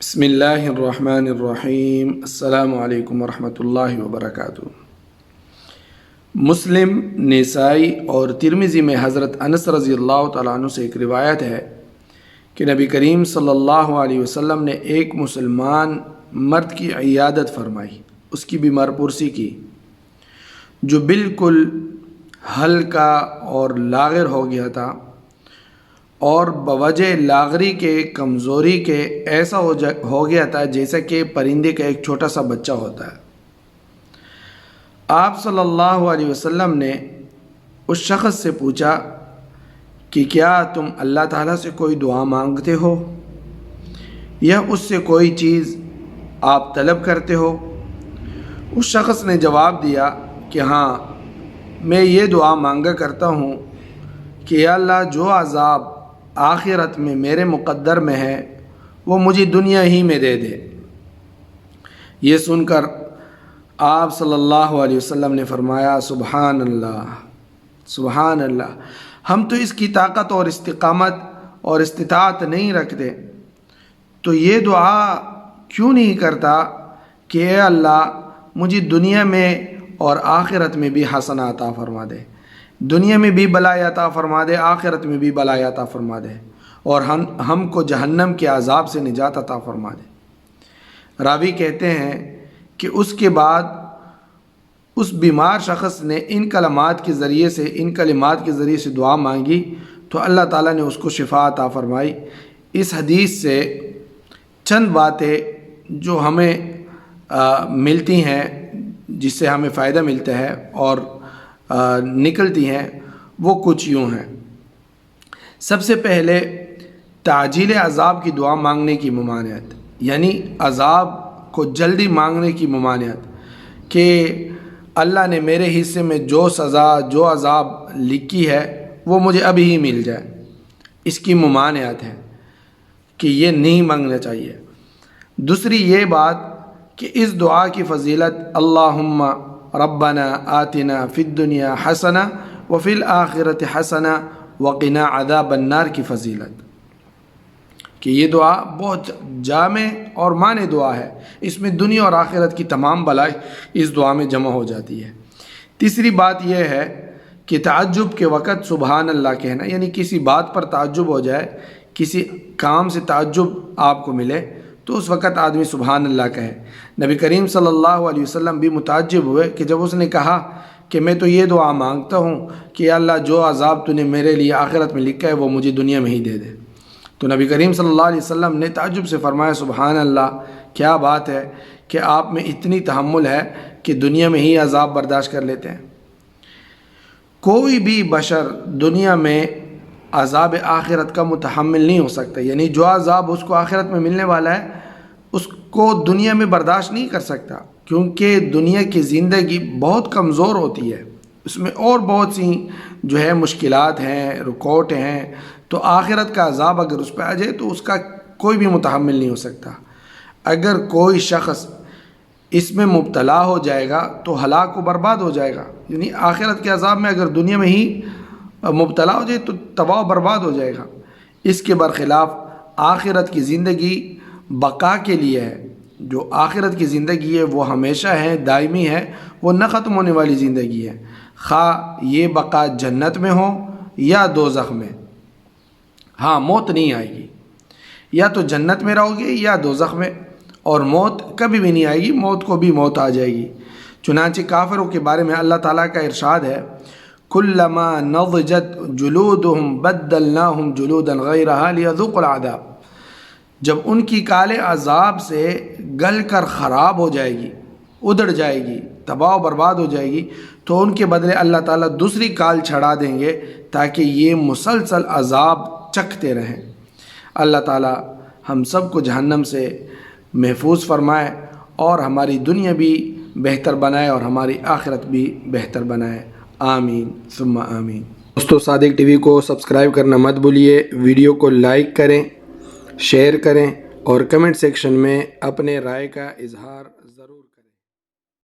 بسم اللہ الرحمن الرحیم۔ السلام علیکم ورحمۃ اللہ وبرکاتہ۔ مسلم، نسائی اور ترمذی میں حضرت انس رضی اللہ تعالیٰ عنہ سے ایک روایت ہے کہ نبی کریم صلی اللہ علیہ وسلم نے ایک مسلمان مرد کی عیادت فرمائی، اس کی بیمار پرسی کی، جو بالکل ہلکا اور لاغر ہو گیا تھا، اور بوجہ لاغری کے، کمزوری کے ایسا ہو گیا تھا جیسا کہ پرندے کا ایک چھوٹا سا بچہ ہوتا ہے۔ آپ صلی اللہ علیہ وسلم نے اس شخص سے پوچھا کہ کیا تم اللہ تعالیٰ سے کوئی دعا مانگتے ہو یا اس سے کوئی چیز آپ طلب کرتے ہو؟ اس شخص نے جواب دیا کہ ہاں، میں یہ دعا مانگا کرتا ہوں کہ یا اللہ، جو عذاب آخرت میں میرے مقدر میں ہے وہ مجھے دنیا ہی میں دے دے۔ یہ سن کر آپ صلی اللہ علیہ وسلم نے فرمایا، سبحان اللہ، سبحان اللہ، ہم تو اس کی طاقت اور استقامت اور استطاعت نہیں رکھتے، تو یہ دعا کیوں نہیں کرتا کہ اے اللہ، مجھے دنیا میں اور آخرت میں بھی حسنات عطا فرما دے، دنیا میں بھی بلائی عطا فرما دے، آخرت میں بھی بلائی عطا فرما دے، اور ہم کو جہنم کے عذاب سے نجات عطا فرما دے۔ راوی کہتے ہیں کہ اس کے بعد اس بیمار شخص نے ان کلمات کے ذریعے سے دعا مانگی تو اللہ تعالیٰ نے اس کو شفا عطا فرمائی۔ اس حدیث سے چند باتیں جو ہمیں ملتی ہیں، جس سے ہمیں فائدہ ملتا ہے اور نکلتی ہیں، وہ کچھ یوں ہیں۔ سب سے پہلے تعجیل عذاب کی دعا مانگنے کی ممانعت، یعنی عذاب کو جلدی مانگنے کی ممانعت، کہ اللہ نے میرے حصے میں جو سزا، جو عذاب لکھی ہے وہ مجھے ابھی ہی مل جائے، اس کی ممانعت ہے کہ یہ نہیں مانگنا چاہیے۔ دوسری یہ بات کہ اس دعا کی فضیلت اللہم ربنا آتنا فی الدنیا حسنہ وفی الآخرۃ حسنہ وقنا عذاب النار کی فضیلت، کہ یہ دعا بہت جامع اور معنی دعا ہے، اس میں دنیا اور آخرت کی تمام بلائی اس دعا میں جمع ہو جاتی ہے۔ تیسری بات یہ ہے کہ تعجب کے وقت سبحان اللہ کہنا، یعنی کسی بات پر تعجب ہو جائے، کسی کام سے تعجب آپ کو ملے تو اس وقت آدمی سبحان اللہ کہے۔ نبی کریم صلی اللہ علیہ وسلم بھی متعجب ہوئے کہ جب اس نے کہا کہ میں تو یہ دعا مانگتا ہوں کہ یا اللہ، جو عذاب تو نے میرے لیے آخرت میں لکھا ہے وہ مجھے دنیا میں ہی دے دے، تو نبی کریم صلی اللہ علیہ وسلم نے تعجب سے فرمایا، سبحان اللہ، کیا بات ہے کہ آپ میں اتنی تحمل ہے کہ دنیا میں ہی عذاب برداشت کر لیتے ہیں۔ کوئی بھی بشر دنیا میں عذاب آخرت کا متحمل نہیں ہو سکتا، یعنی جو عذاب اس کو آخرت میں ملنے والا ہے اس کو دنیا میں برداشت نہیں کر سکتا، کیونکہ دنیا کی زندگی بہت کمزور ہوتی ہے، اس میں اور بہت سی جو ہے مشکلات ہیں، رکاوٹیں ہیں، تو آخرت کا عذاب اگر اس پہ آ جائے تو اس کا کوئی بھی متحمل نہیں ہو سکتا۔ اگر کوئی شخص اس میں مبتلا ہو جائے گا تو ہلاک و برباد ہو جائے گا، یعنی آخرت کے عذاب میں اگر دنیا میں ہی مبتلا ہو جائے تو تباہ و برباد ہو جائے گا۔ اس کے برخلاف آخرت کی زندگی بقا کے لیے ہے، جو آخرت کی زندگی ہے وہ ہمیشہ ہے، دائمی ہے، وہ نہ ختم ہونے والی زندگی ہے، خواہ یہ بقا جنت میں ہو یا دوزخ میں۔ ہاں، موت نہیں آئے گی، یا تو جنت میں رہو گے یا دوزخ میں، اور موت کبھی بھی نہیں آئے گی، موت کو بھی موت آ جائے گی۔ چنانچہ کافروں کے بارے میں اللہ تعالیٰ کا ارشاد ہے، کلما نضجت جلودہم بدلناہم جلودا غیرہا لیذوقوا العذاب، جب ان کی کالیں عذاب سے گل کر خراب ہو جائے گی، ادڑ جائے گی، تباہ و برباد ہو جائے گی، تو ان کے بدلے اللہ تعالیٰ دوسری کال چھڑا دیں گے تاکہ یہ مسلسل عذاب چکھتے رہیں۔ اللہ تعالیٰ ہم سب کو جہنم سے محفوظ فرمائے اور ہماری دنیا بھی بہتر بنائے اور ہماری آخرت بھی بہتر بنائے، آمین ثم آمین۔ دوستو، صادق ٹی وی کو سبسکرائب کرنا مت بھولیے، ویڈیو کو لائک کریں، شیئر کریں اور کمنٹ سیکشن میں اپنے رائے کا اظہار